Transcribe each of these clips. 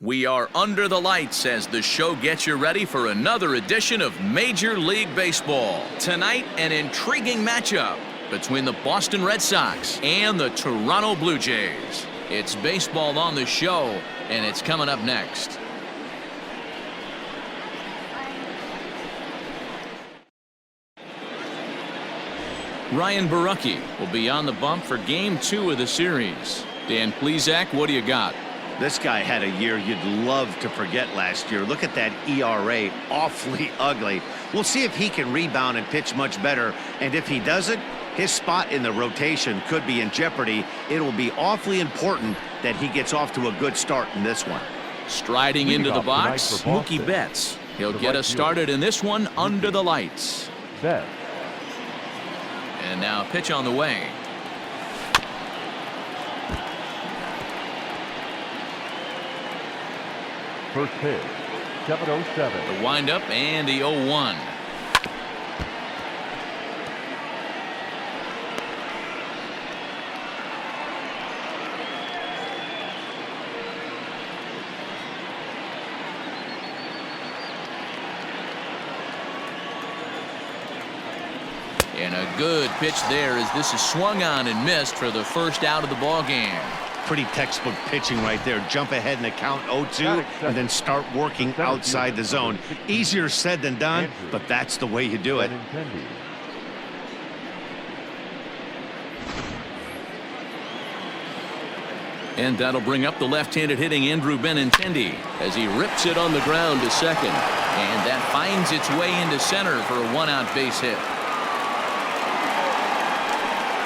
We are under the lights as the show gets you ready for another edition of Major League Baseball. Tonight, an intriguing matchup between the Boston Red Sox and the Toronto Blue Jays. It's baseball on the show, and it's coming up next. Ryan Borucki will be on the bump for Game 2 of the series. Dan Plesac, what do you got? This guy had a year you'd love to forget last year. Look at that ERA, awfully ugly. We'll see if he can rebound and pitch much better. And if he doesn't, his spot in the rotation could be in jeopardy. It will be awfully important that he gets off to a good start in this one. Striding into the box, Mookie Betts. He'll get us started in this one under the lights. And now pitch on the way. First pitch, 7:07. The windup and the 0-1. And a good pitch there as this is swung on and missed for the first out of the ball game. Pretty textbook pitching right there. Jump ahead in the count 0-2 and then start working outside the zone. Easier said than done, but that's the way you do it. And that'll bring up the left-handed hitting Andrew Benintendi as he rips it on the ground to second. And that finds its way into center for a one-out base hit.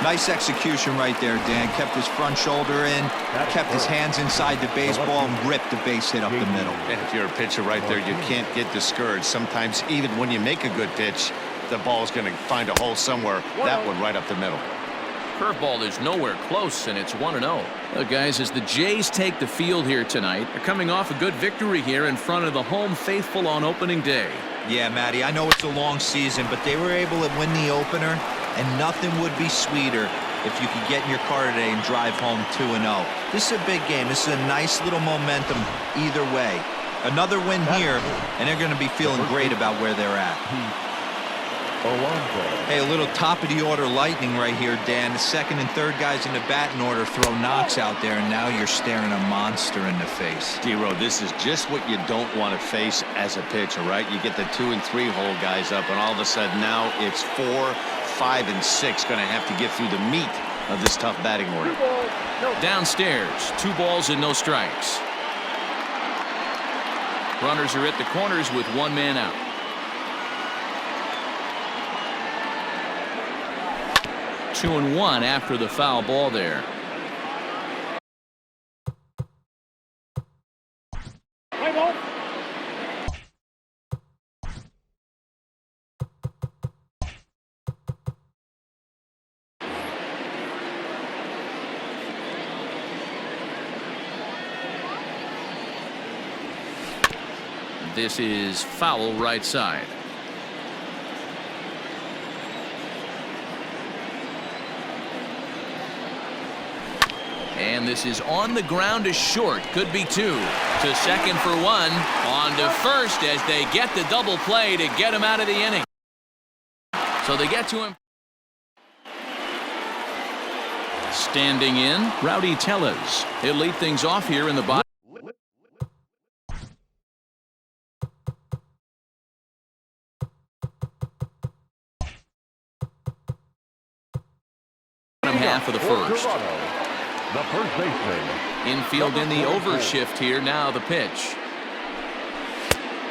Nice execution right there, Dan. Kept his front shoulder in, kept his hands inside the baseball, and ripped the base hit up the middle. And if you're a pitcher right there, you can't get discouraged. Sometimes even when you make a good pitch, the ball's going to find a hole somewhere. That one right up the middle. Curveball is nowhere close, and it's 1-0. Look, guys, as the Jays take the field here tonight, they're coming off a good victory here in front of the home faithful on opening day. Yeah, Matty, I know it's a long season, but they were able to win the opener, and nothing would be sweeter if you could get in your car today and drive home 2-0. This is a big game. This is a nice little momentum either way. Another win here, and they're going to be feeling great about where they're at. Hey, a little top-of-the-order lightning right here, Dan. The second and third guys in the batting order throw knocks out there, and now you're staring a monster in the face. D-Row, this is just what you don't want to face as a pitcher, right? You get the 2 and 3 hole guys up, and all of a sudden now it's 4, 5, and 6 going to have to get through the meat of this tough batting order. Downstairs, 2 balls and no strikes. Runners are at the corners with 1 man out. Two and 1 after the foul ball there. This is foul right side. And this is on the ground to short. Could be 2. To second for 1. On to first as they get the double play to get him out of the inning. So they get to him. Standing in, Rowdy Tellez. He'll lead things off here in the bottom half of the first. The first baseman. Infield in the overshift here. Now the pitch.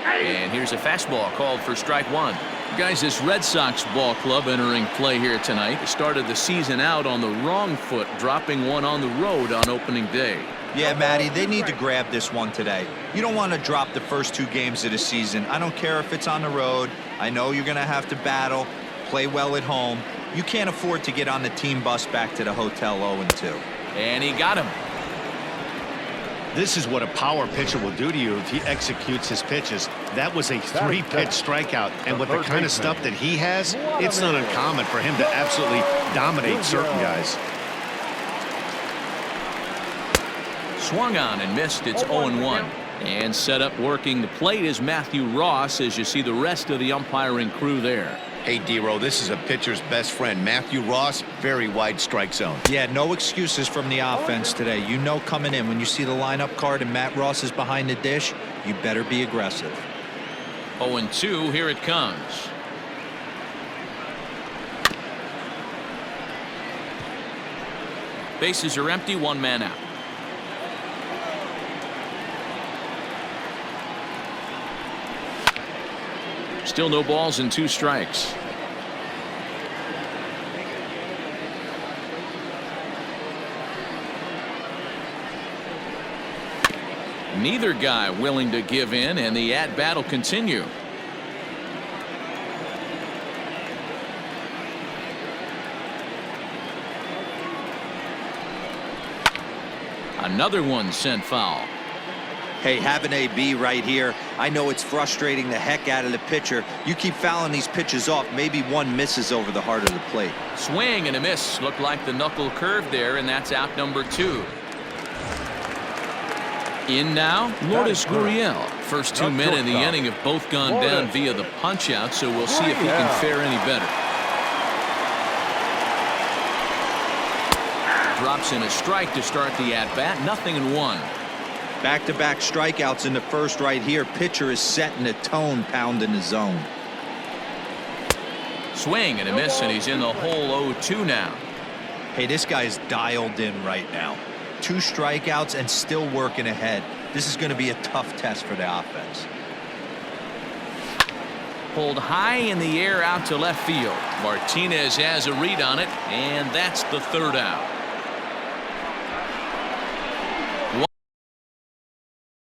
And here's a fastball called for strike 1. Guys, this Red Sox ball club entering play here tonight. They started the season out on the wrong foot, dropping one on the road on opening day. Yeah, Matty, they need to grab this one today. You don't want to drop the first 2 games of the season. I don't care if it's on the road. I know you're going to have to battle, play well at home. You can't afford to get on the team bus back to the hotel 0-2. And he got him. This is what a power pitcher will do to you if he executes his pitches. That was a 3-pitch strikeout, and with the kind of stuff that he has, it's not uncommon for him to absolutely dominate certain guys. Swung on and missed. It's 0-1. And set up working the plate is Matthew Ross, as you see the rest of the umpiring crew there. Hey, D-Row, this is a pitcher's best friend. Matthew Ross, very wide strike zone. Yeah, no excuses from the offense today. You know coming in when you see the lineup card and Matt Ross is behind the dish, you better be aggressive. 0-2, here it comes. Bases are empty, one man out. Still no balls and 2 strikes. Neither guy willing to give in, and the at-bat will continue. Another one sent foul. Hey, have an AB right here. I know it's frustrating the heck out of the pitcher. You keep fouling these pitches off, maybe one misses over the heart of the plate. Swing and a miss. Looked like the knuckle curve there, and that's out number 2. In now, Lourdes Gurriel. First 2 men in the inning have both gone down via the punch-out, so we'll see if he can fare any better. Drops in a strike to start the at-bat. 0-1. Back-to-back strikeouts in the first right here. Pitcher is setting the tone, pounding the zone. Swing and a miss, and he's in the hole. 0-2 now. Hey, this guy's dialed in right now. 2 strikeouts and still working ahead. This is going to be a tough test for the offense. Pulled high in the air out to left field. Martinez has a read on it, and that's the 3rd out.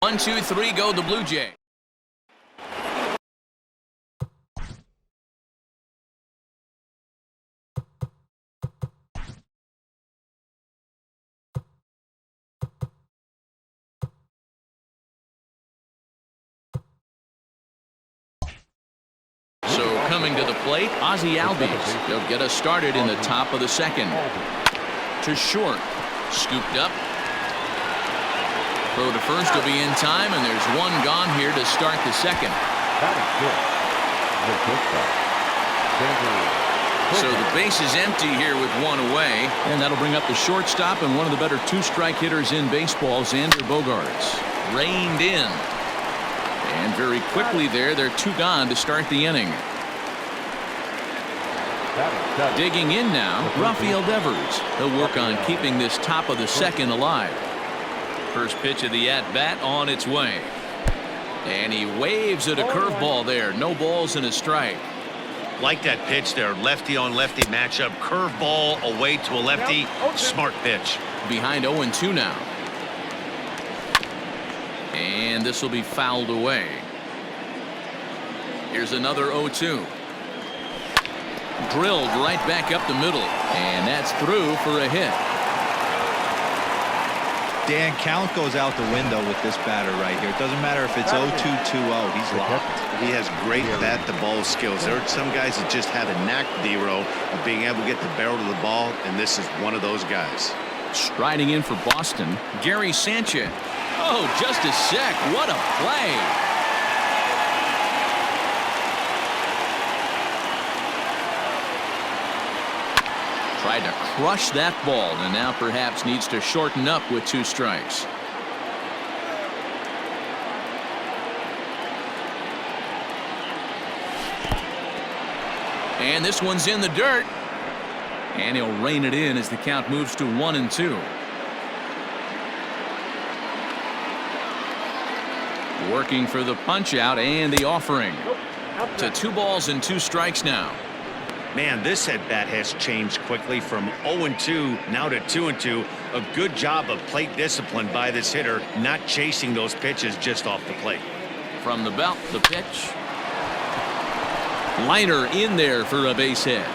1, 2, 3, go the Blue Jays. So coming to the plate, Ozzie Albies. They'll get us started in the top of the 2nd. To short, scooped up. Throw to first will be in time, and there's one gone here to start the 2nd. So the base is empty here with 1 away, and that'll bring up the shortstop and one of the better 2-strike hitters in baseball, Xander Bogaerts. Reined in. And very quickly there, they're 2 gone to start the inning. Digging in now, Rafael Devers. He'll work on keeping this top of the 2nd alive. First pitch of the at-bat on its way. And he waves at a curveball there. No balls and a strike. Like that pitch there. Lefty on lefty matchup. Curveball away to a lefty. Smart pitch. Behind 0-2 now. And this will be fouled away. Here's another 0-2. Drilled right back up the middle. And that's through for a hit. Dan, count goes out the window with this batter right here. It doesn't matter if it's 0-2, 2-0. He's locked. He has great bat-to-ball skills. There are some guys that just have a knack, D-Row, of being able to get the barrel to the ball, and this is one of those guys. Striding in for Boston, Gary Sanchez. Oh, just a sec. What a play. Tried to crush that ball, and now perhaps needs to shorten up with 2 strikes. And this one's in the dirt. And he'll rein it in as the count moves to 1-2. Working for the punch out and the offering. To 2 balls and 2 strikes now. Man, this at-bat has changed quickly from 0-2 now to 2-2. A good job of plate discipline by this hitter, not chasing those pitches just off the plate. From the belt, the pitch. Liner in there for a base hit.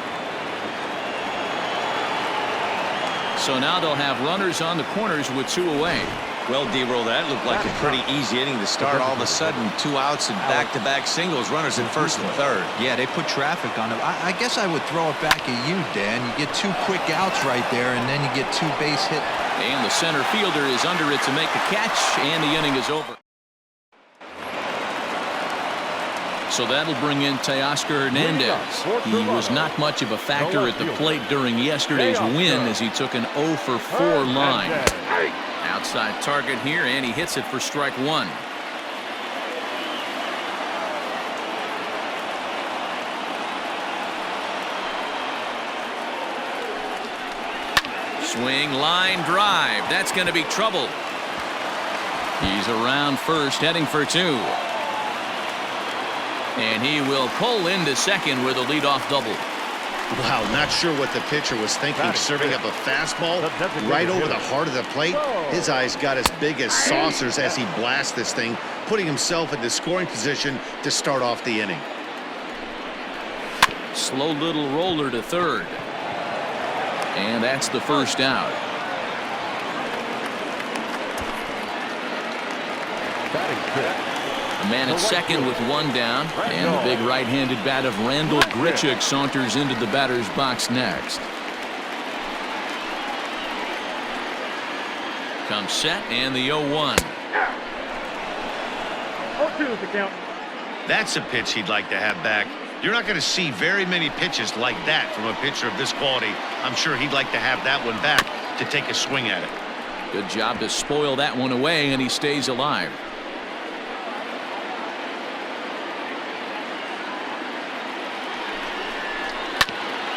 So now they'll have runners on the corners with 2 away. Well, D-Roll, that looked like a pretty easy inning to start. All of a sudden, 2 outs and back-to-back singles, runners at first and third. Yeah, they put traffic on him. I guess I would throw it back at you, Dan. You get 2 quick outs right there, and then you get 2 base hits. And the center fielder is under it to make the catch, and the inning is over. So that'll bring in Teoscar Hernandez. He was not much of a factor at the plate during yesterday's win as he took an 0 for 4 line. Outside target here, and he hits it for strike one. Swing, line drive. That's going to be trouble. He's around first, heading for two. And he will pull into second with a leadoff double. Wow, not sure what the pitcher was thinking, serving up a fastball right over the heart of the plate. His eyes got as big as saucers as he blasts this thing, putting himself in the scoring position to start off the inning. Slow little roller to third. And that's the first out. A man at second with one down, and the big right-handed bat of Randall Grichuk saunters into the batter's box next. Comes set, and the 0-1. 0-2 is the count. That's a pitch he'd like to have back. You're not going to see very many pitches like that from a pitcher of this quality. I'm sure he'd like to have that one back to take a swing at it. Good job to spoil that one away, and he stays alive.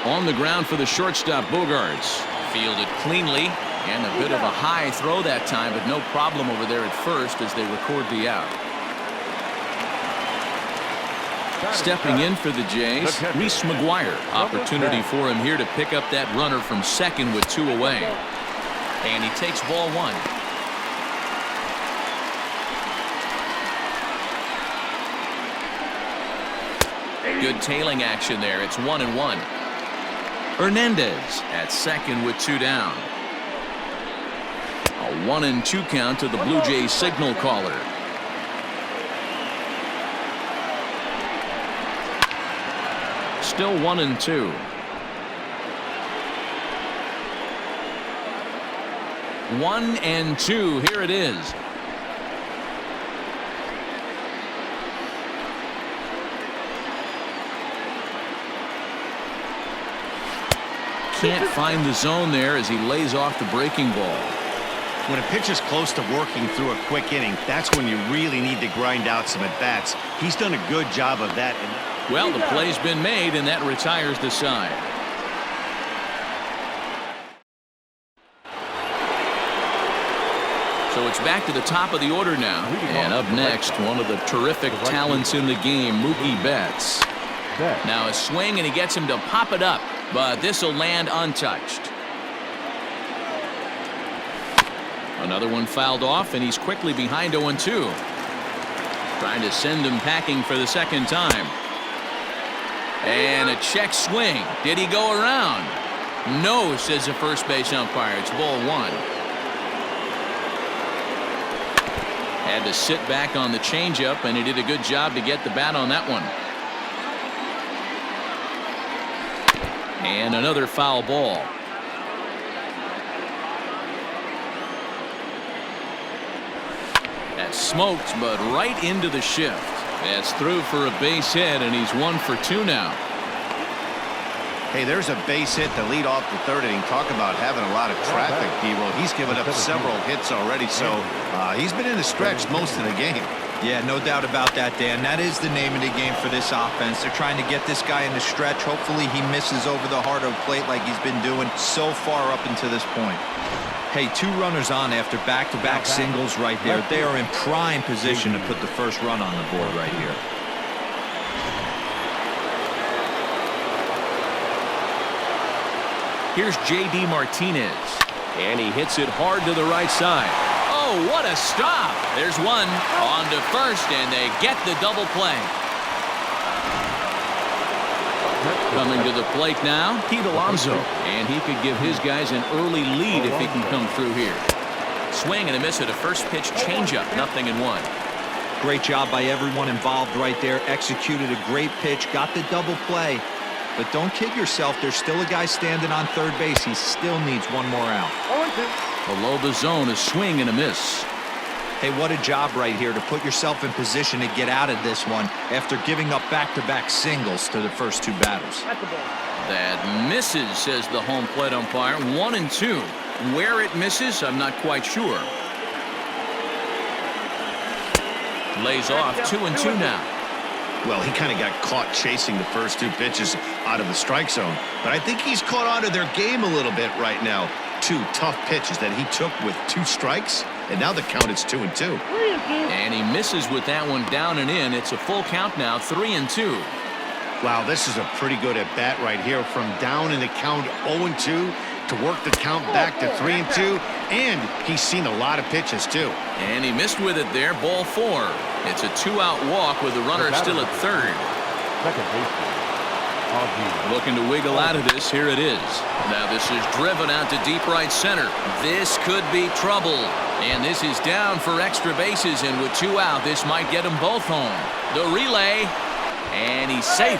On the ground for the shortstop, Bogarts. Fielded cleanly, and a bit of a high throw that time, but no problem over there at first as they record the out. Stepping in for the Jays, Reese McGuire. Opportunity for him here to pick up that runner from second with two away. And he takes ball one. Good tailing action there. It's 1-1. Hernandez at second with two down. A 1-2 count to the Blue Jays signal caller. Still 1-2. 1-2. Here it is. Can't find the zone there as he lays off the breaking ball. When a pitcher's close to working through a quick inning, that's when you really need to grind out some at-bats. He's done a good job of that. Well, the play's been made, and that retires the side. So it's back to the top of the order now. And up next, one of the terrific talents in the game, Mookie Betts. Now a swing, and he gets him to pop it up, but this will land untouched. Another one fouled off, and he's quickly behind 0-2. Trying to send him packing for the second time. And a check swing. Did he go around? No, says the first base umpire. It's ball one. Had to sit back on the changeup, and he did a good job to get the bat on that one. And another foul ball. That's smoked, but right into the shift. That's through for a base hit, and he's 1 for 2 now. Hey, there's a base hit to lead off the third inning. Talk about having a lot of traffic, D-Will. He's given up several hits already, so he's been in the stretch most of the game. Yeah, no doubt about that, Dan. That is the name of the game for this offense. They're trying to get this guy in the stretch. Hopefully he misses over the heart of the plate like he's been doing so far up until this point. Hey, two runners on after back-to-back singles right there. They are in prime position to put the first run on the board right here. Here's J.D. Martinez, and he hits it hard to the right side. Oh, what a stop. There's one on to first, and they get the double play. Coming to the plate now, Pete Alonso, and he could give his guys an early lead if he can come through here. Swing and a miss at a first pitch changeup, 0-1. Great job by everyone involved right there. Executed a great pitch, got the double play. But don't kid yourself, there's still a guy standing on third base. He still needs one more out. Below the zone, a swing and a miss. Hey, what a job right here to put yourself in position to get out of this one after giving up back-to-back singles to the first two batters. That misses, says the home plate umpire. 1-2. Where it misses, I'm not quite sure. Lays off 2-2 now. Well, he kind of got caught chasing the first two pitches out of the strike zone. But I think he's caught on to their game a little bit right now. Two tough pitches that he took with 2 strikes, and now the count is 2-2. And he misses with that one down and in. It's a full count now, 3-2. Wow, this is a pretty good at-bat right here. From down in the count 0-2 to work the count back to 3-2. And he's seen a lot of pitches, too. And he missed with it there, ball 4. It's a 2-out walk with the runner still at third. Second baseman, Augie. Looking to wiggle out of this. Here it is. Now this is driven out to deep right center. This could be trouble. And this is down for extra bases. And with 2 out, this might get them both home. The relay. And he's safe.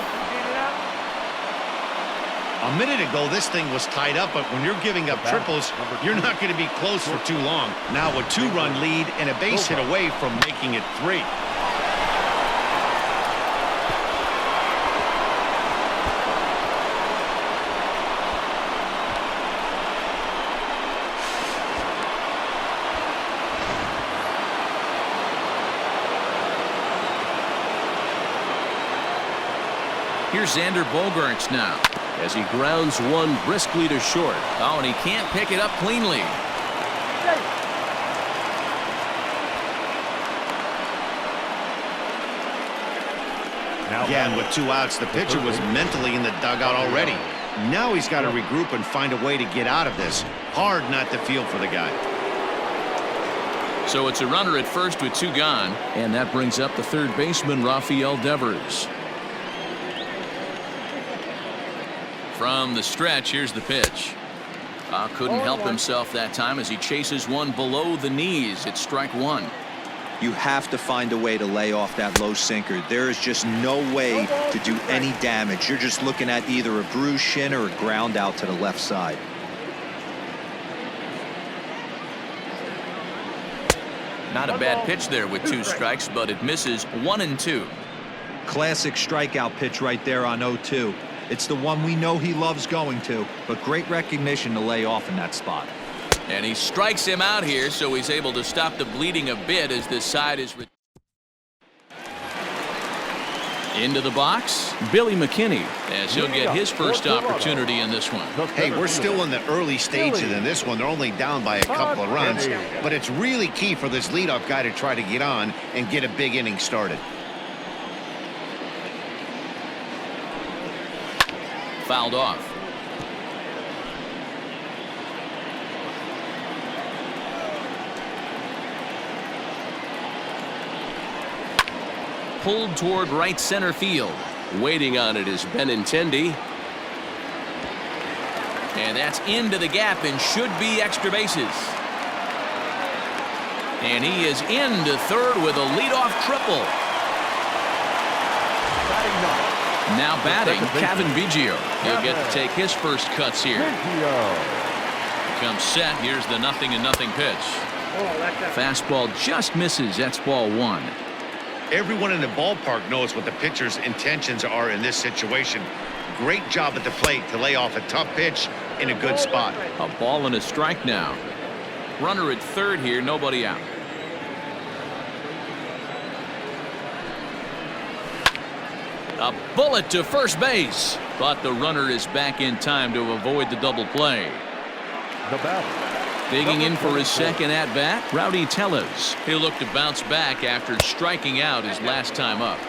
A minute ago, this thing was tied up, but when you're giving up triples, you're not going to be close for too long. Now a 2-run lead and a base hit away from making it 3. Here's Xander Bogaerts now as he grounds one briskly to short. Oh, and he can't pick it up cleanly. Yeah, and with 2 outs, the pitcher was mentally in the dugout already. Now he's got to regroup and find a way to get out of this. Hard not to feel for the guy. So it's a runner at first with 2 gone, and that brings up the third baseman, Rafael Devers. From the stretch, here's the pitch. Couldn't help himself that time as he chases one below the knees. It's strike 1. You have to find a way to lay off that low sinker. There is just no way to do any damage. You're just looking at either a bruised shin or a ground out to the left side. Not a bad pitch there with 2 strikes, but it misses. 1-2. Classic strikeout pitch right there on 0-2. It's the one we know he loves going to, but great recognition to lay off in that spot. And he strikes him out here, so he's able to stop the bleeding a bit as this side is into the box. Billy McKinney, as he'll get his first opportunity in this one. Hey, we're still in the early stages in this one. They're only down by a couple of runs, but it's really key for this leadoff guy to try to get on and get a big inning started. Fouled off. Pulled toward right center field. Waiting on it is Benintendi. And that's into the gap and should be extra bases. And he is into third with a leadoff triple. Now batting, Kevin Biggio. He'll get to take his first cuts here. Comes set. Here's the 0-0 pitch. Fastball just misses. That's ball 1. Everyone in the ballpark knows what the pitcher's intentions are in this situation. Great job at the plate to lay off a tough pitch in a good spot. A ball and a strike now. Runner at third here, nobody out. A bullet to first base, but the runner is back in time to avoid the double play. The batter, Digging in for his second at-bat, Rowdy Tellez. He'll look to bounce back after striking out his last time up.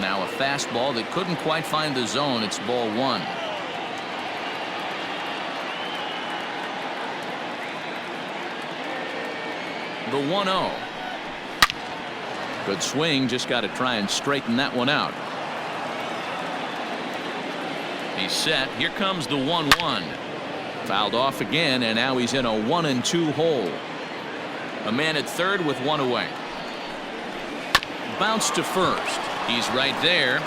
Now a fastball that couldn't quite find the zone. It's ball 1. The 1-0. Good swing, just got to try and straighten that one out. He's set. Here comes the 1-1. Fouled off again, and now he's in a 1-2 hole. A man at third with 1 away. Bounce to first. He's right there,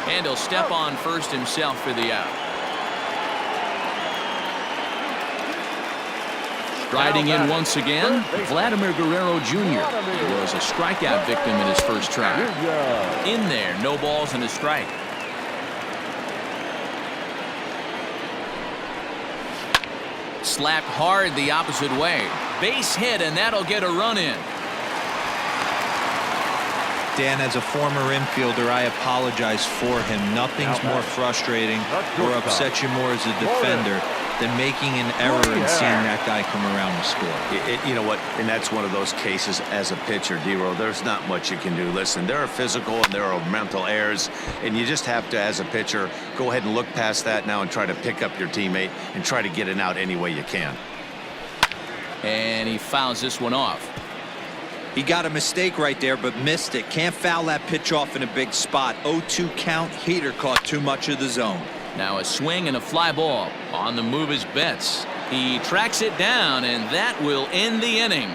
and he'll step on first himself for the out. Riding in once again, Vladimir Guerrero Jr. He was a strikeout victim in his first try. In there, no balls and a strike. Slapped hard the opposite way. Base hit, and that'll get a run in. Dan, as a former infielder, I apologize for him. Nothing's more frustrating or upsets you more as a defender than making an error and seeing that guy come around and score. You know what? And that's one of those cases as a pitcher, D-Roll. There's not much you can do. Listen, there are physical and there are mental errors, and you just have to, as a pitcher, go ahead and look past that now and try to pick up your teammate and try to get it out any way you can. And he fouls this one off. He got a mistake right there, but missed it. Can't foul that pitch off in a big spot. 0-2 count. Heater caught too much of the zone. Now a swing and a fly ball. On the move is Betts. He tracks it down, and that will end the inning.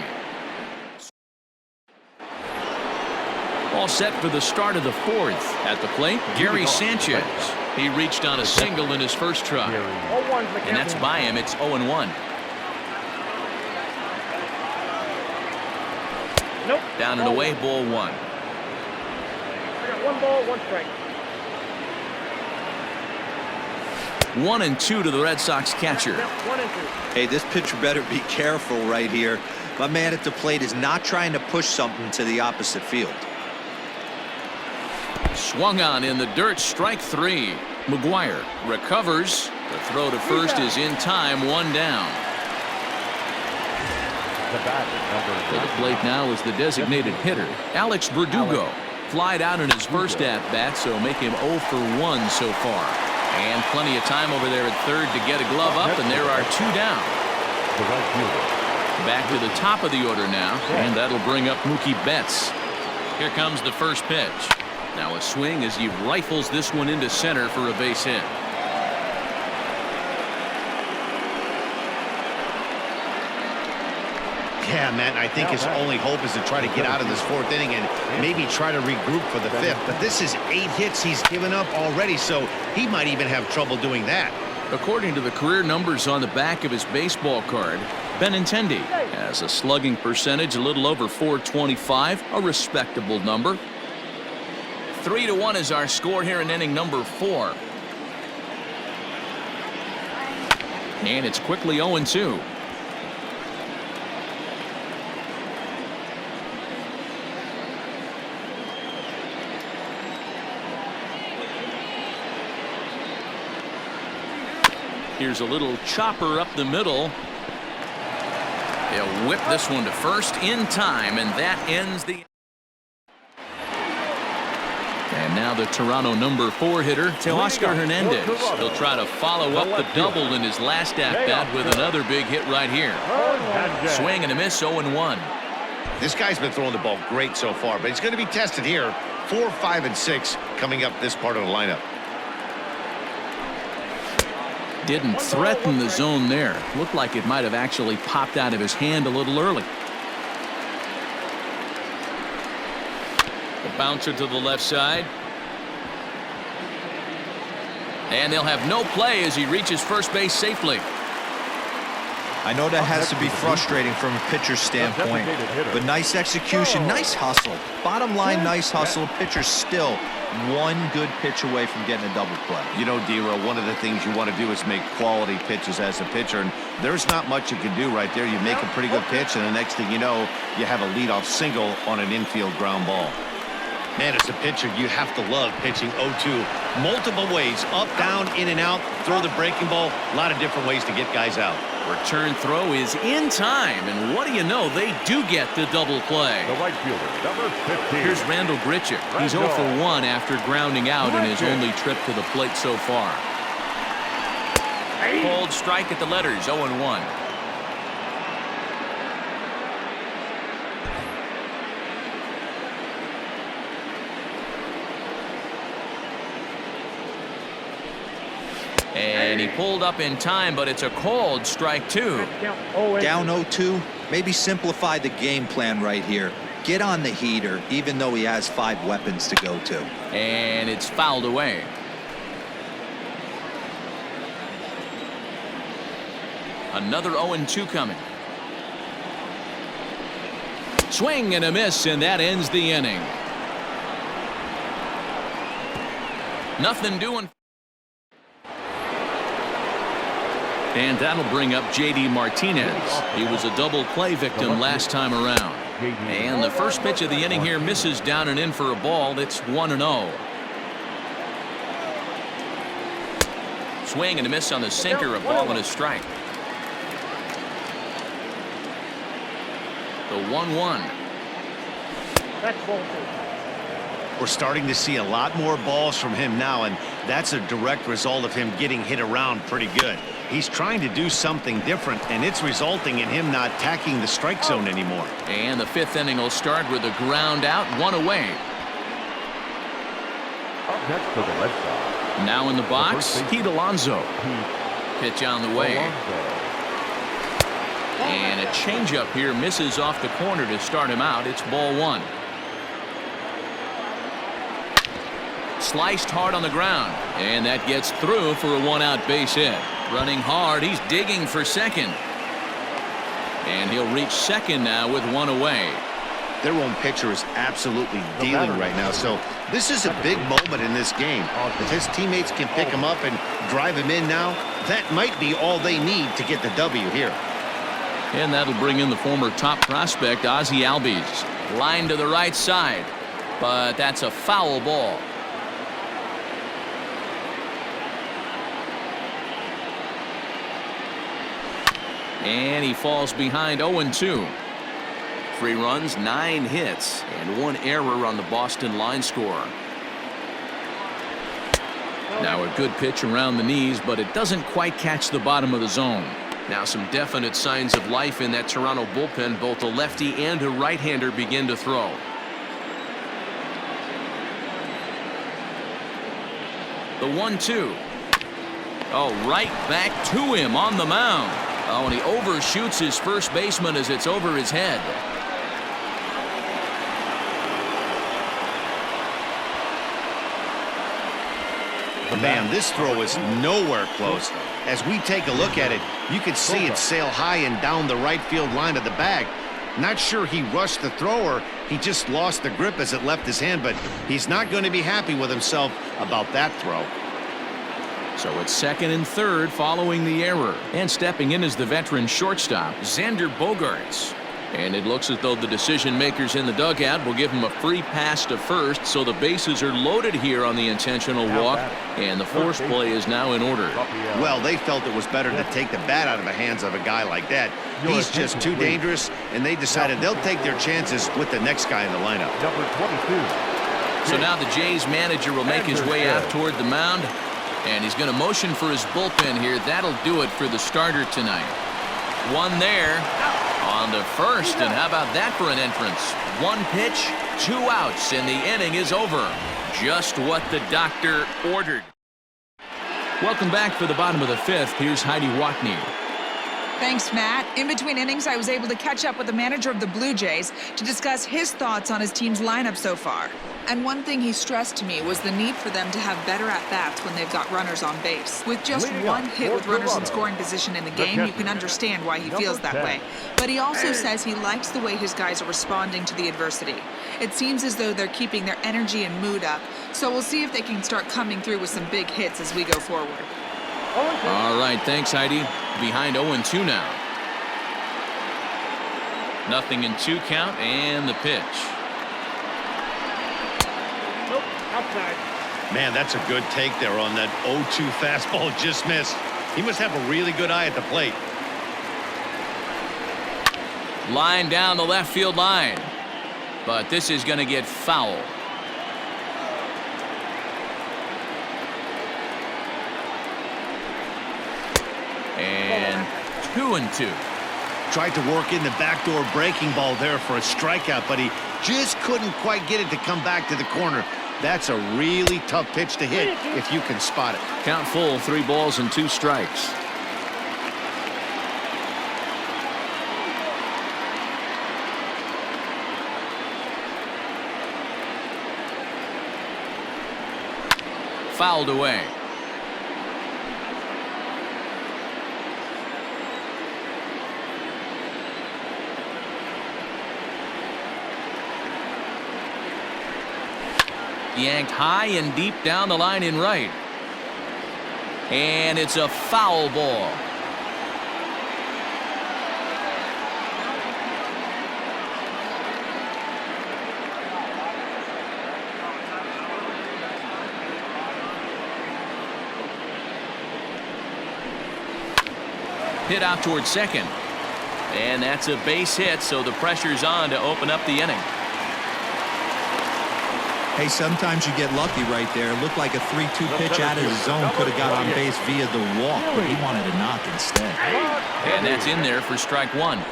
All set for the start of the fourth. At the plate, Gary Sanchez. He reached on a single in his first try. And that's by him. It's 0-1. Nope. Down and away, ball one. I got 1 ball, 1 strike. 1-2 to the Red Sox catcher. 1 and 2. Hey, this pitcher better be careful right here. My man at the plate is not trying to push something to the opposite field. Swung on in the dirt, strike 3. McGuire recovers. The throw to first is in time, 1 down. To the plate now is the designated hitter, Alex Verdugo. Flied out in his first at-bat, so make him 0 for 1 so far. And plenty of time over there at third to get a glove up, and there are 2 down. Back to the top of the order now, and that'll bring up Mookie Betts. Here comes the first pitch. Now a swing as he rifles this one into center for a base hit. Yeah, Matt, I think his only hope is to try to get out of this 4th inning and maybe try to regroup for the 5th. But this is 8 hits he's given up already, so he might even have trouble doing that. According to the career numbers on the back of his baseball card, Benintendi has a slugging percentage a little over .425, a respectable number. 3-1 is our score here in inning number 4. And it's quickly 0-2. Here's a little chopper up the middle. They'll whip this one to first in time, and that ends the. And now the Toronto number 4 hitter, Teoscar Hernandez. He'll try to follow up the double in his last at-bat with another big hit right here. Swing and a miss, 0-1. This guy's been throwing the ball great so far, but he's going to be tested here. 4, 5, and 6 coming up this part of the lineup. Didn't threaten the zone there. Looked like it might have actually popped out of his hand a little early. The bouncer to the left side. And they'll have no play as he reaches first base safely. I know that has to be frustrating from a pitcher's standpoint, but nice execution, nice hustle. Bottom line, nice hustle. Pitcher's still 1 good pitch away from getting a double play. You know, D-Roll, one of the things you want to do is make quality pitches as a pitcher, and there's not much you can do right there. You make a pretty good pitch, and the next thing you know, you have a leadoff single on an infield ground ball. Man, as a pitcher, you have to love pitching 0-2 multiple ways, up, down, in and out, throw the breaking ball, a lot of different ways to get guys out. Return throw is in time, and what do you know, they do get the double play. The right fielder, number 15. Here's Randall Grichuk. He's 0 for 1 after grounding out in his only trip to the plate so far. Cold strike at the letters, 0-1. And he pulled up in time, but it's a called strike 2. Down 0-2, maybe simplify the game plan right here. Get on the heater, even though he has 5 weapons to go to. And it's fouled away. Another 0-2 coming. Swing and a miss, and that ends the inning. Nothing doing. And that'll bring up J.D. Martinez. He was a double play victim last time around. And the first pitch of the inning here misses down and in for a ball. It's 1-0. Swing and a miss on the sinker, a ball and a strike. The 1-1. That's ball 2. We're starting to see a lot more balls from him now, and that's a direct result of him getting hit around pretty good. He's trying to do something different, and it's resulting in him not attacking the strike zone anymore. And the fifth inning will start with a ground out, 1 away. Up next for the Red Sox. Now in the box, Pete Alonso. Pitch on the way. And a changeup here misses off the corner to start him out. It's ball 1. Sliced hard on the ground, and that gets through for a 1-out base hit. Running hard, he's digging for second. And he'll reach second now with 1 away. Their own pitcher is absolutely dealing right now, so this is a big moment in this game. If his teammates can pick him up and drive him in now, that might be all they need to get the W here. And that'll bring in the former top prospect, Ozzie Albies. Line to the right side, but that's a foul ball. And he falls behind 0-2. 3 runs, 9 hits, and 1 error on the Boston line score. Now a good pitch around the knees, but it doesn't quite catch the bottom of the zone. Now some definite signs of life in that Toronto bullpen. Both a lefty and a right-hander begin to throw. The 1-2. Oh, right back to him on the mound. Oh, and he overshoots his first baseman as it's over his head. Man, this throw is nowhere close. As we take a look at it, you can see it sail high and down the right field line of the bag. Not sure he rushed the thrower. He just lost the grip as it left his hand, but he's not going to be happy with himself about that throw. So it's second and third following the error. And stepping in is the veteran shortstop, Xander Bogaerts. And it looks as though the decision makers in the dugout will give him a free pass to first, so the bases are loaded here on the intentional walk, and the force play is now in order. Well, they felt it was better to take the bat out of the hands of a guy like that. He's just too dangerous, and they decided they'll take their chances with the next guy in the lineup. Number 22. So now the Jays manager will make his way out toward the mound, and he's going to motion for his bullpen here. That'll do it for the starter tonight. One there on the first, and how about that for an entrance? 1 pitch, 2 outs, and the inning is over. Just what the doctor ordered. Welcome back for the bottom of the 5th. Here's Heidi Watney. Thanks, Matt. In between innings, I was able to catch up with the manager of the Blue Jays to discuss his thoughts on his team's lineup so far. And one thing he stressed to me was the need for them to have better at-bats when they've got runners on base. With just 1 hit with runners in scoring position in the game, you can understand why he feels that way. But he also says he likes the way his guys are responding to the adversity. It seems as though they're keeping their energy and mood up, so we'll see if they can start coming through with some big hits as we go forward. All right, thanks, Heidi. Behind 0-2 now. 0-2 count, and the pitch. Nope, outside. Man, that's a good take there on that 0-2 fastball. Just missed. He must have a really good eye at the plate. Line down the left field line. But this is going to get foul. And 2-2. Tried to work in the backdoor breaking ball there for a strikeout, but he just couldn't quite get it to come back to the corner. That's a really tough pitch to hit if you can spot it. Count full, 3 balls and 2 strikes. Fouled away. Yanked high and deep down the line in right. And it's a foul ball. Hit out towards second. And that's a base hit, so the pressure's on to open up the inning. Hey, sometimes you get lucky right there. It looked like a 3-2 pitch out of the zone. Could have got on base via the walk, but he wanted to knock instead. And that's in there for strike one.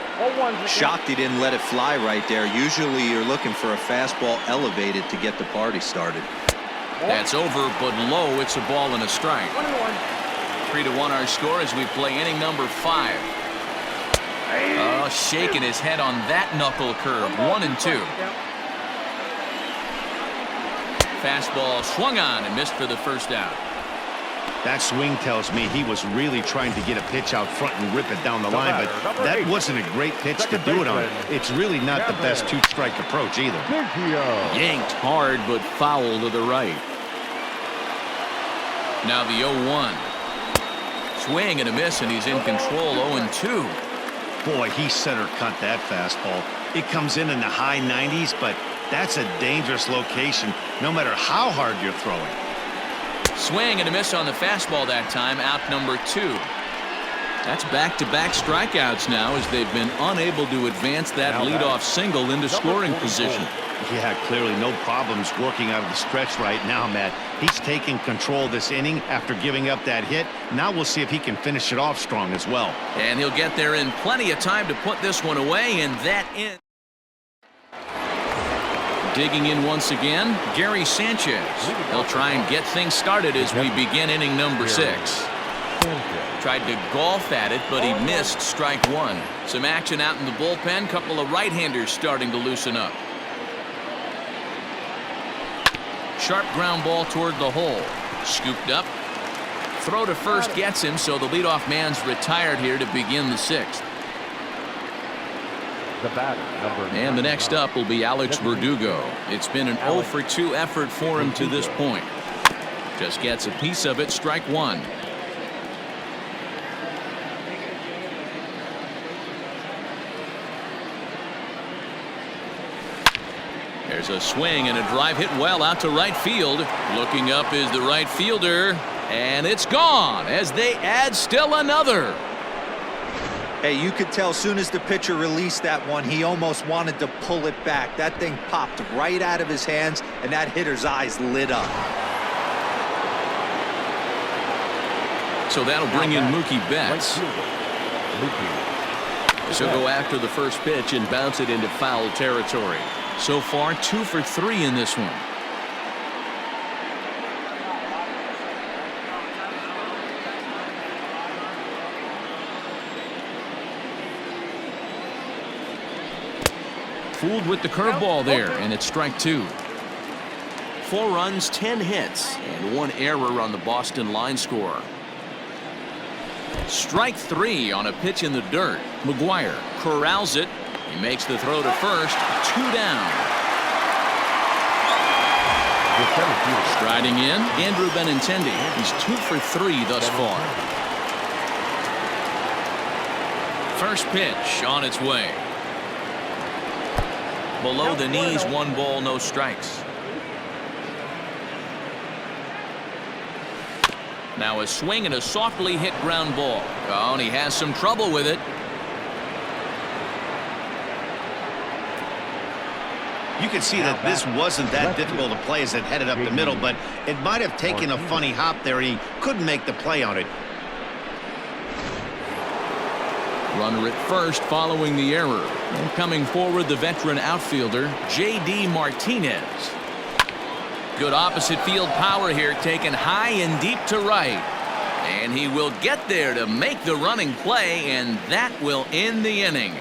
Shocked he didn't let it fly right there. Usually you're looking for a fastball elevated to get the party started. That's over, but low. It's a ball and a strike. 3-1 our score as we play inning number 5. Oh, shaking his head on that knuckle curve. 1-2. Fastball swung on and missed for the first out. That swing tells me he was really trying to get a pitch out front and rip it down the line, but that wasn't a great pitch to do it on. It's really not the best two-strike approach either. Yanked hard, but foul to the right. Now the 0-1. Swing and a miss, and he's in control. 0-2. Boy, he center cut that fastball. It comes in the high 90s, but that's a dangerous location no matter how hard you're throwing. Swing and a miss on the fastball that time. Out number 2. That's back-to-back strikeouts now as they've been unable to advance that leadoff single into scoring position. Yeah, clearly no problems working out of the stretch right now, Matt. He's taking control this inning after giving up that hit. Now we'll see if he can finish it off strong as well. And he'll get there in plenty of time to put this one away, and that in. Digging in once again, Gary Sanchez. He'll try and get things started as we begin inning number 6. Tried to golf at it, but he missed strike one. Some action out in the bullpen. Couple of right-handers starting to loosen up. Sharp ground ball toward the hole. Scooped up. Throw to first gets him, so the leadoff man's retired here to begin the 6th. And the next up will be Alex Verdugo. It's been an 0-for-2 effort for him to this point. Just gets a piece of it. Strike one. There's a swing and a drive hit well out to right field. Looking up is the right fielder, and it's gone as they add still another. Hey, you could tell as soon as the pitcher released that one, he almost wanted to pull it back. That thing popped right out of his hands, and that hitter's eyes lit up. So that'll bring in Mookie Betts. So go after the first pitch and bounce it into foul territory. So far, 2 for 3 in this one. Fooled with the curveball there, and it's strike 2. 4 runs, 10 hits, and 1 error on the Boston line score. Strike 3 on a pitch in the dirt. McGuire corrals it. He makes the throw to first. 2 down. Striding in, Andrew Benintendi. He's 2 for 3 thus far. First pitch on its way. Below the knees, 1 ball, no strikes. Now a swing and a softly hit ground ball. Oh, and he has some trouble with it. You can see that this wasn't that difficult to play as it headed up the middle, but it might have taken a funny hop there, and he couldn't make the play on it. Runner at first following the error. And coming forward, the veteran outfielder, J.D. Martinez. Good opposite field power here, taken high and deep to right. And he will get there to make the running play, and that will end the inning.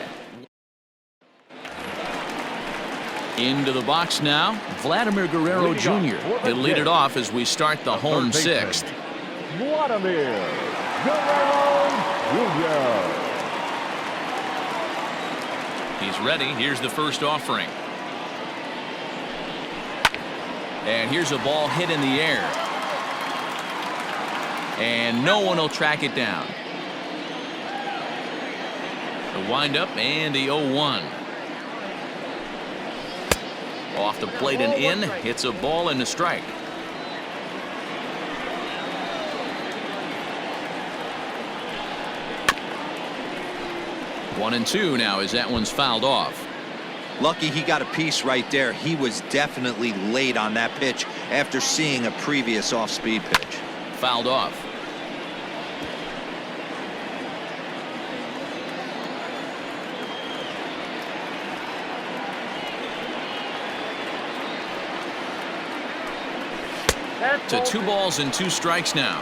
Into the box now, Vladimir Guerrero Jr. He'll lead it off as we start the home 6th. Vladimir Guerrero Jr. He's ready. Here's the first offering. And here's a ball hit in the air. And no one will track it down. The windup and the 0-1. Off the plate and in. Hits a ball and a strike. One and two now as that one's fouled off. Lucky he got a piece right there. He was definitely late on that pitch after seeing a previous off-speed pitch. Fouled off. To 2 balls and 2 strikes now.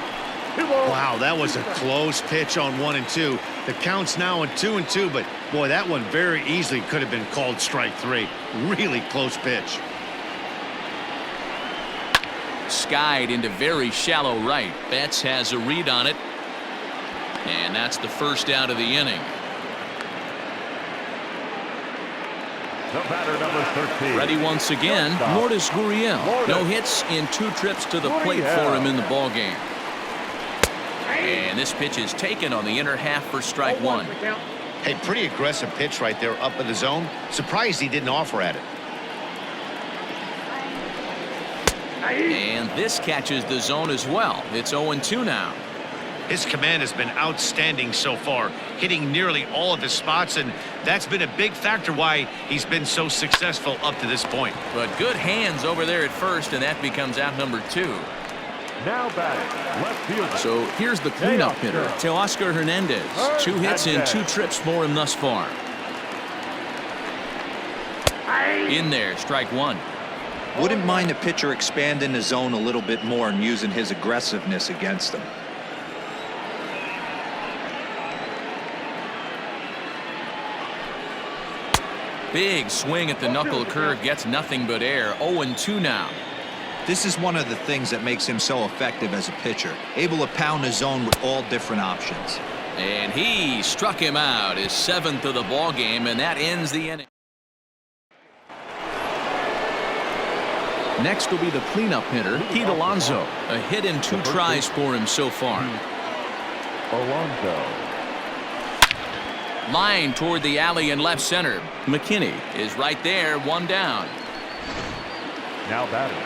Wow, that was a close pitch on 1 and 2. The count's now on 2 and 2, but boy, that one very easily could have been called strike 3. Really close pitch. Skied into very shallow right. Betts has a read on it. And that's the first out of the inning. The batter, number 13. Ready once again, Lourdes Gurriel. No hits in 2 trips to the plate for him in the ballgame. And this pitch is taken on the inner half for strike 1. Hey, pretty aggressive pitch right there up in the zone. Surprised he didn't offer at it. And this catches the zone as well. It's 0-2 now. His command has been outstanding so far, hitting nearly all of his spots, and that's been a big factor why he's been so successful up to this point. But good hands over there at first, and that becomes out number 2. Now batting, left fielder. So here's the cleanup hitter, Teoscar Hernandez. 2 hits in 2 trips for him thus far. In there, strike 1. Wouldn't mind the pitcher expanding the zone a little bit more and using his aggressiveness against him. Big swing at the knuckle curve, gets nothing but air. 0-2 now. This is one of the things that makes him so effective as a pitcher, able to pound the zone with all different options. And he struck him out, his 7th of the ball game, and that ends the inning. Next will be the cleanup hitter, Pete Alonso. A hit in 2 tries for him so far. Alonso. Line toward the alley in left center. McKinney is right there, 1 down. Now batting.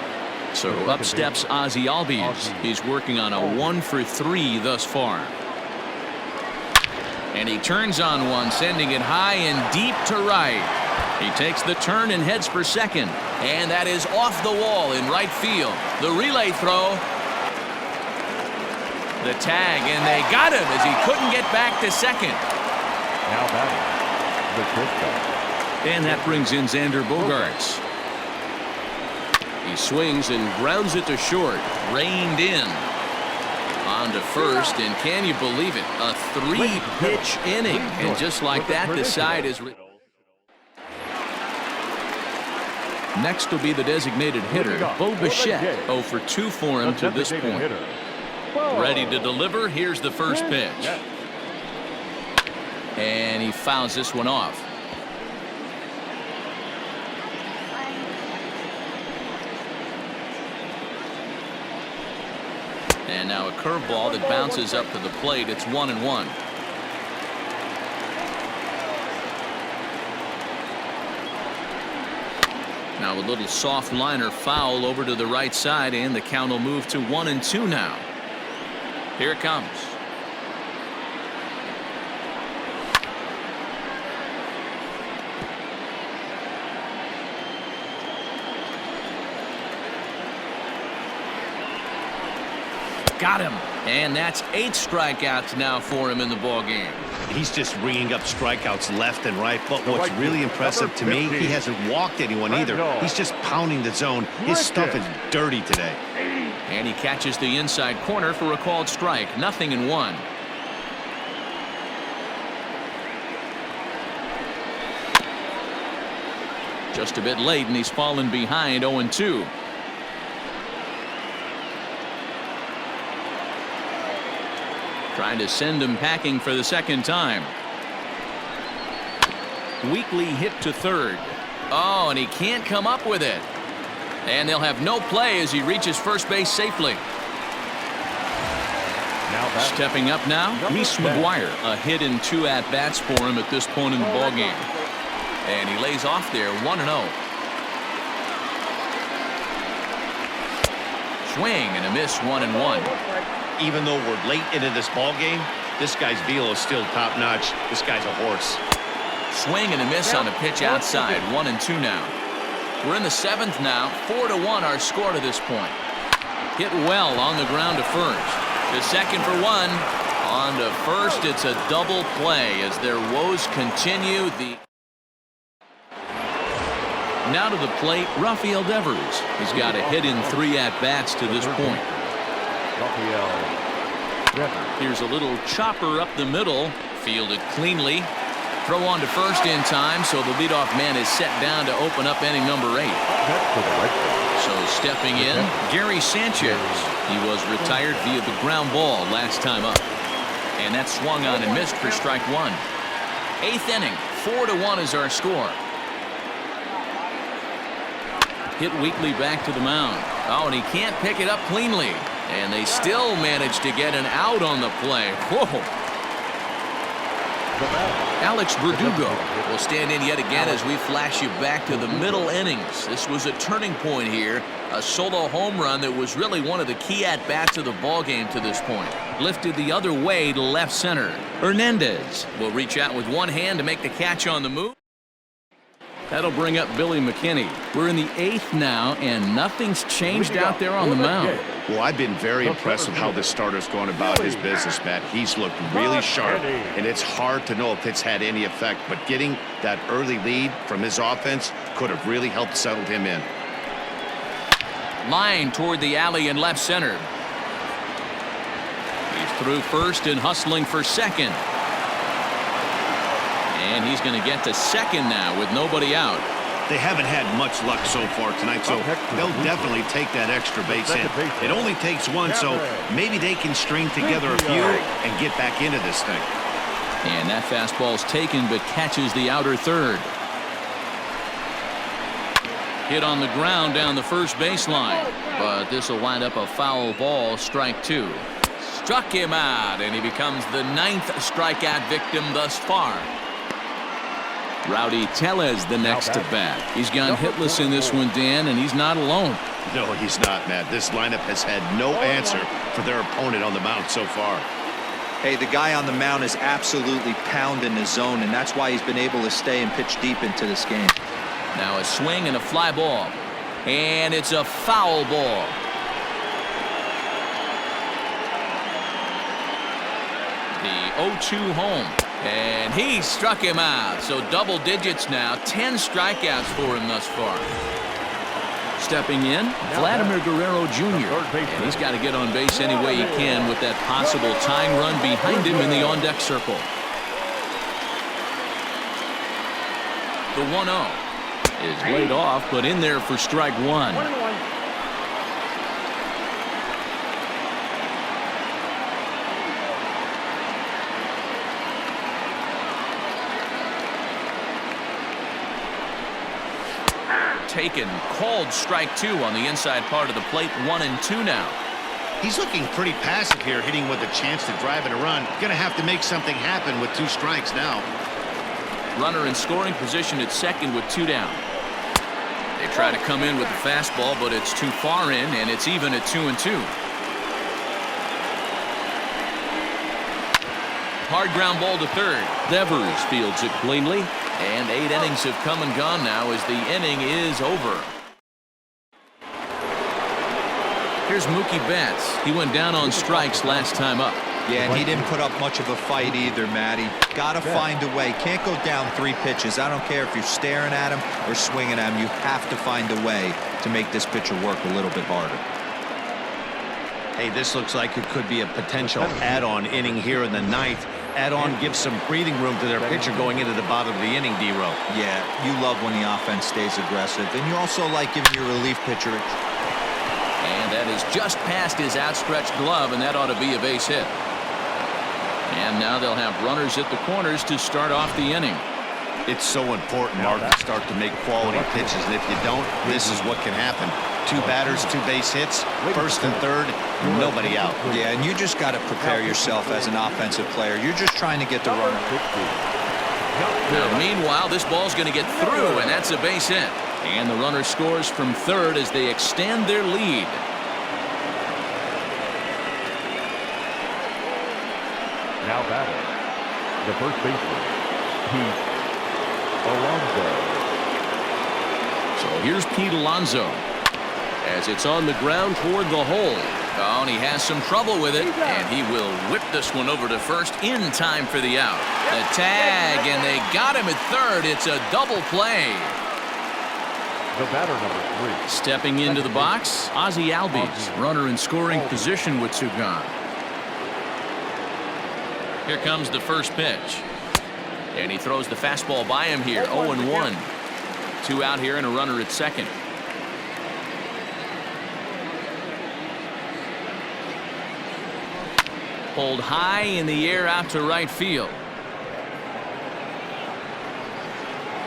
So up steps Ozzie Albies. He's working on a 1 for 3 thus far. And he turns on one, sending it high and deep to right. He takes the turn and heads for second. And that is off the wall in right field. The relay throw. The tag, and they got him as he couldn't get back to second. Now batting, the shortstop. And that brings in Xander Bogaerts. He swings and grounds it to short. Reined in. On to first, and can you believe it? A 3-pitch inning. And just like that, the side is... Next will be the designated hitter, Bo Bichette. 0 for 2 for him to this point. Ready to deliver. Here's the first pitch. And he fouls this one off. And now a curveball that bounces up to the plate. It's 1-1. Now a little soft liner foul over to the right side, and the count will move to 1-2 now. Here it comes. Got him. And that's 8 strikeouts now for him in the ball game. He's just ringing up strikeouts left and right. But what's really impressive to me, he hasn't walked anyone either. He's just pounding the zone. His stuff is dirty today. And he catches the inside corner for a called strike. 0-1. Just a bit late, and he's fallen behind. 0-2. Trying to send him packing for the second time. Weakly hit to third. Oh, and he can't come up with it. And they'll have no play as he reaches first base safely. Now batting. Stepping up now, Number Reese 10. McGuire. A hit and 2 at-bats for him at this point in the ballgame. And he lays off there 1-0. Swing and a miss, 1-1. Even though we're late into this ball game, this guy's velo is still top notch. This guy's a horse. Swing and a miss on a pitch outside, 1-2 now. We're in the 7th now, 4-1 our score to this point. Hit well on the ground to first. To second for 1. On to first, it's a double play as their woes continue. Now to the plate, Rafael Devers. He's got a hit in 3 at-bats to this point. Rafael Devers. Here's a little chopper up the middle, fielded cleanly. Throw on to first in time, so the leadoff man is set down to open up inning number 8. That's to the right side. So stepping in, Gary Sanchez. He was retired via the ground ball last time up. And that swung on and missed for strike 1. 8th inning, 4-1 is our score. Hit weakly back to the mound. Oh, and he can't pick it up cleanly. And they still manage to get an out on the play. Whoa. Alex Verdugo will stand in yet again as we flash you back to the middle innings. This was a turning point here. A solo home run that was really one of the key at-bats of the ballgame to this point. Lifted the other way to left center. Hernandez will reach out with one hand to make the catch on the move. That'll bring up Billy McKinney. We're in the 8th now, and nothing's changed out there on the mound. Well, I've been very impressed with how this starter's going about his business, Matt. He's looked really sharp, and it's hard to know if it's had any effect, but getting that early lead from his offense could have really helped settle him in. Line toward the alley in left center. He's through first and hustling for second. And he's going to get to second now with nobody out. They haven't had much luck so far tonight, so they'll definitely take that extra base hit. It only takes one, so maybe they can string together a few and get back into this thing. And that fastball's taken but catches the outer third. Hit on the ground down the first baseline, but this will wind up a foul ball, strike 2. Struck him out, and he becomes the 9th strikeout victim thus far. Rowdy Tellez the next to bat. He's gone hitless in this one, Dan, and he's not alone. No, he's not, Matt. This lineup has had no answer for their opponent on the mound so far. Hey, the guy on the mound is absolutely pounding the zone, and that's why he's been able to stay and pitch deep into this game. Now a swing and a fly ball. And it's a foul ball. The 0-2 home. And he struck him out. So double digits now. 10 strikeouts for him thus far. Stepping in, Vladimir Guerrero Jr. And he's got to get on base any way he can with that possible tying run behind him in the on-deck circle. The 1-0 is laid off, but in there for strike 1. Taken, called strike 2 on the inside part of the plate. 1-2 now. He's looking pretty passive here, hitting with a chance to drive and a run. Gonna have to make something happen with 2 strikes now. Runner in scoring position at second with 2 down. They try to come in with the fastball, but it's too far in, and it's even at 2-2. Hard ground ball to third. Devers fields it cleanly. And 8 innings have come and gone now as the inning is over. Here's Mookie Betts. He went down on strikes last time up. Yeah, and he didn't put up much of a fight either, Matty. Got to find a way. Can't go down 3 pitches. I don't care if you're staring at him or swinging at him. You have to find a way to make this pitcher work a little bit harder. Hey, this looks like it could be a potential add-on inning here in the 9th. Add-on gives some breathing room to their pitcher going into the bottom of the inning, D-Row. Yeah, you love when the offense stays aggressive, and you also like giving your relief pitcher. And that is just past his outstretched glove, and that ought to be a base hit. And now they'll have runners at the corners to start off the inning. It's so important, Mark, to start to make quality pitches, and if you don't, this is what can happen. 2 batters, 2 base hits, first and third, nobody out. Yeah, and you just got to prepare yourself as an offensive player. You're just trying to get the runner. Now, meanwhile, this ball's going to get through, and that's a base hit. And the runner scores from third as they extend their lead. Now batting, the first baseman, Pete Alonso. So here's Pete Alonso as it's on the ground toward the hole. Oh, and he has some trouble with it, and he will whip this one over to first in time for the out. The tag, and they got him at third. It's a double play. The batter, number 3. Stepping into the box, Ozzie Albies, runner in scoring position with 2 gone. Here comes the first pitch. And he throws the fastball by him here. 0-1. 2 out here and a runner at second. Pulled high in the air out to right field.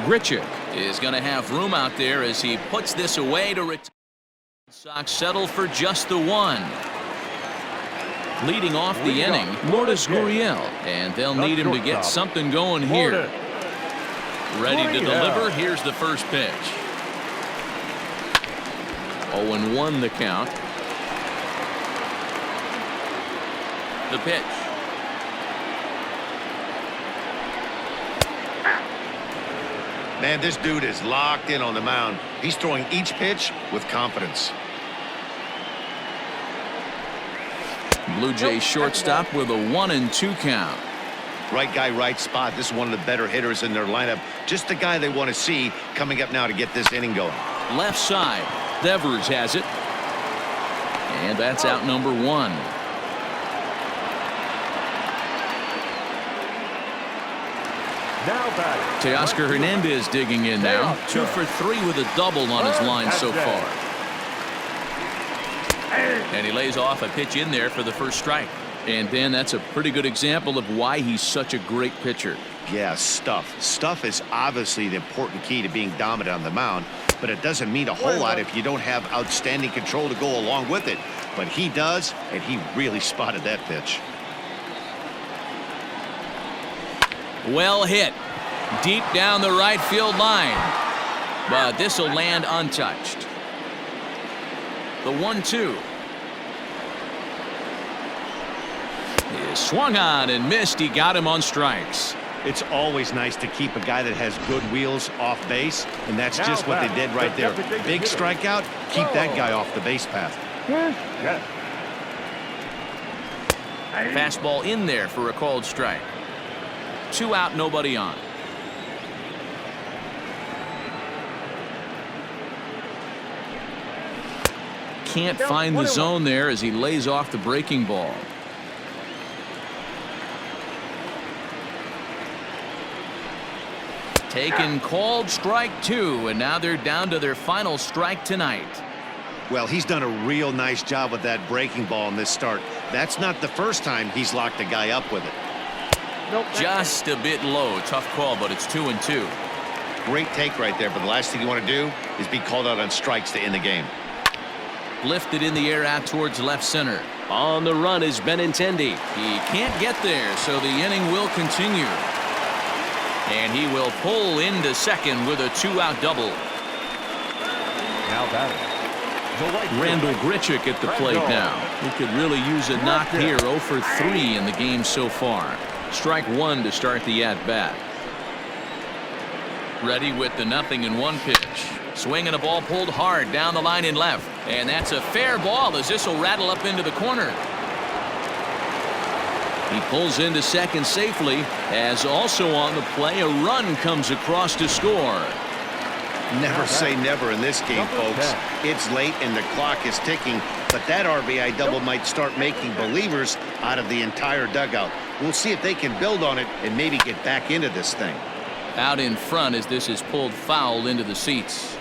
Grichuk is going to have room out there as he puts this away to retire. Sox settle for just the 1. Leading off the inning, Lourdes Gurriel, and they'll need him to get something going here. Ready to deliver. Here's the first pitch. 0-1 the count. The pitch. Man, this dude is locked in on the mound. He's throwing each pitch with confidence. Blue Jays shortstop with a 1-2 count. Right guy, right spot. This is one of the better hitters in their lineup. Just the guy they want to see coming up now to get this inning going. Left side. Devers has it. And that's out number 1. Now batting, Teoscar Hernandez digging in now. 2 for 3 with a double on his line so far. And he lays off a pitch in there for the first strike. And Ben, that's a pretty good example of why he's such a great pitcher. Yeah, stuff. Stuff is obviously the important key to being dominant on the mound, but it doesn't mean a whole lot if you don't have outstanding control to go along with it. But he does, and he really spotted that pitch. Well hit. Deep down the right field line. But this will land untouched. The 1-2. Is swung on and missed. He got him on strikes. It's always nice to keep a guy that has good wheels off base, and that's just what they did right there. Big strikeout, keep that guy off the base path. Fastball in there for a called strike. 2 out, nobody on. Can't find the zone there as he lays off the breaking ball. Taken, called strike 2, and now they're down to their final strike tonight. Well, he's done a real nice job with that breaking ball in this start. That's not the first time he's locked a guy up with it. Just a bit low. Tough call, but it's 2-2. Great take right there, but the last thing you want to do is be called out on strikes to end the game. Lifted in the air out towards left center. On the run is Benintendi. He can't get there, so the inning will continue. And he will pull into second with a 2-out double. now batting, the right Randall Grichuk at the plate now. He could really use a knock here. 0 for 3 in the game so far. Strike 1 to start the at-bat. Ready with the 0-1 pitch. Swinging a ball pulled hard down the line in left. And that's a fair ball as this will rattle up into the corner. He pulls into second safely as also on the play a run comes across to score. Never say never in this game, folks. It's late and the clock is ticking, but that RBI double might start making believers out of the entire dugout. We'll see if they can build on it and maybe get back into this thing. Out in front as this is pulled foul into the seats.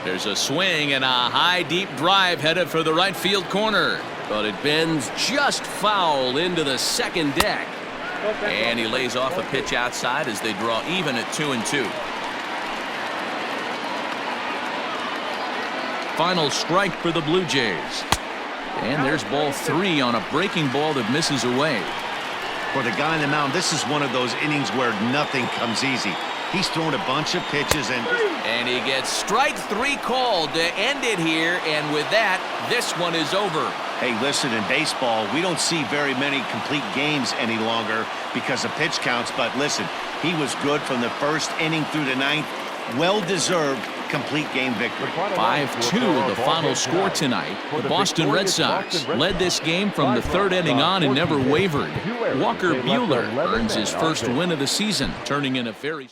There's a swing and a high deep drive headed for the right field corner, but it bends just foul into the second deck. And he lays off a pitch outside as they draw even at 2-2. Final strike for the Blue Jays. And there's ball 3 on a breaking ball that misses away. For the guy on the mound, this is one of those innings where nothing comes easy. He's thrown a bunch of pitches and he gets strike 3 called to end it here, and with that, this one is over. Hey, listen, in baseball, we don't see very many complete games any longer because of pitch counts, but listen, he was good from the first inning through the 9th. Well-deserved complete game victory. 5-2 the final score tonight. The Boston Red Sox led this game from the 3rd inning on and never wavered. Walker Buehler earns his first win of the season, turning in a very